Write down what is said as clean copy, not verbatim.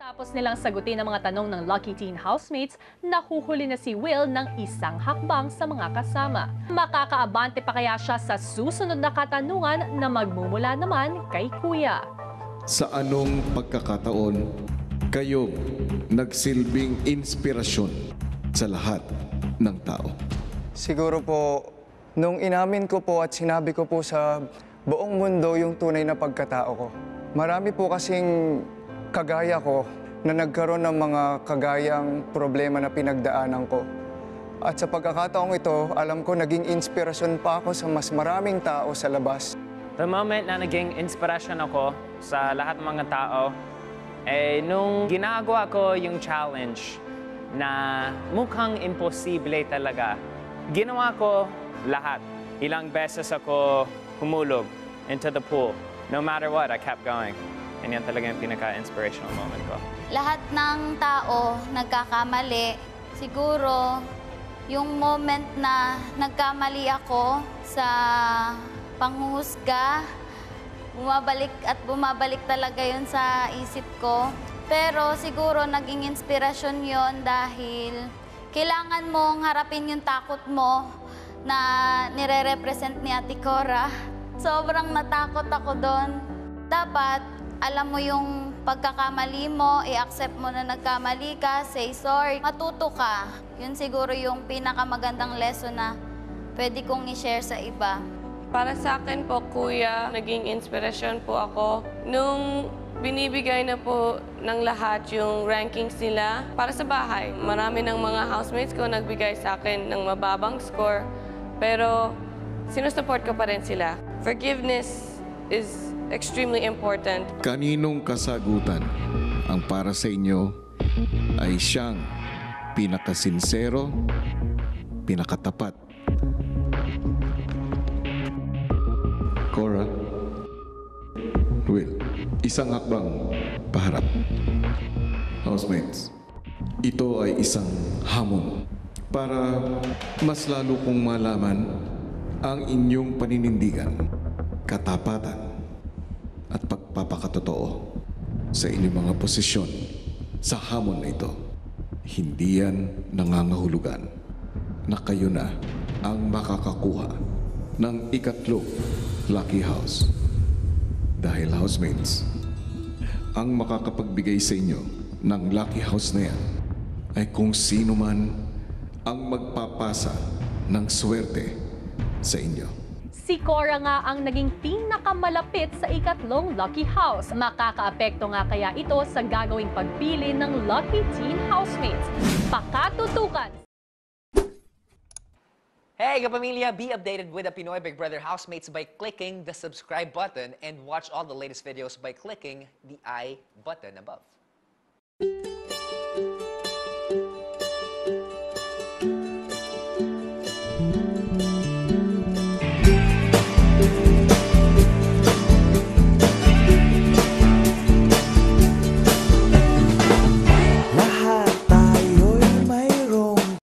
Tapos nilang sagutin ang mga tanong ng Lucky Teen housemates, nahuhuli na si Will ng isang hakbang sa mga kasama. Makakaabante pa kaya siya sa susunod na katanungan na magmumula naman kay Kuya? Sa anong pagkakataon kayo nagsilbing inspirasyon sa lahat ng tao? Siguro po, nung inamin ko po at sinabi ko po sa buong mundo yung tunay na pagkatao ko. Marami po kasing kagaya ko na nagkaroon ng mga kagayang problema na pinagdaanan ko. At sa pagkakataong ito, alam ko naging inspirasyon pa ako sa mas maraming tao sa labas. The moment na naging inspirasyon ako sa lahat ng mga tao, nung ginagawa ko yung challenge na mukhang imposible talaga, ginawa ko lahat. Ilang beses ako humulog into the pool. No matter what, I kept going. And yan talaga yung pinaka-inspirational moment ko. Lahat ng tao nagkakamali. Siguro, yung moment na nagkamali ako sa panghuhusga, bumabalik talaga yun sa isip ko. Pero siguro naging inspirasyon yon dahil kailangan mong harapin yung takot mo na nire-represent ni Ate Cora. Sobrang natakot ako doon. Dapat alam mo yung pagkakamali mo, i-accept mo na nagkamali ka, say sorry, matuto ka. Yun siguro yung pinakamagandang lesson na pwede kong i-share sa iba. Para sa akin po, Kuya, naging inspirasyon po ako. Nung binibigay na po ng lahat yung rankings nila para sa bahay. Marami ng mga housemates ko nagbigay sa akin ng mababang score, pero sinusupport ko pa rin sila. Forgiveness is extremely important. Kaninong kasagutan ang para sa inyo ay siyang pinakasinsero, pinakatapat? Cora, Will, isang hakbang paharap. Housemates, ito ay isang hamon para mas lalo kong malaman ang inyong paninindigan, katapatan, at pagpapakatotoo sa inyong mga posisyon sa hamon na ito. Hindi yan nangangahulugan na kayo na ang makakakuha ng ikatlong Lucky House. Dahil housemates, ang makakapagbigay sa inyo ng Lucky House na yan ay kung sino man ang magpapasa ng swerte sa inyo. Si Cora nga ang naging pinakamalapit sa ikatlong Lucky House. Makakaapekto nga kaya ito sa gagawing pagpili ng Lucky Teen housemates. Pakatutukan! Hey, kapamilya! Be updated with the Pinoy Big Brother housemates by clicking the subscribe button and watch all the latest videos by clicking the I button above.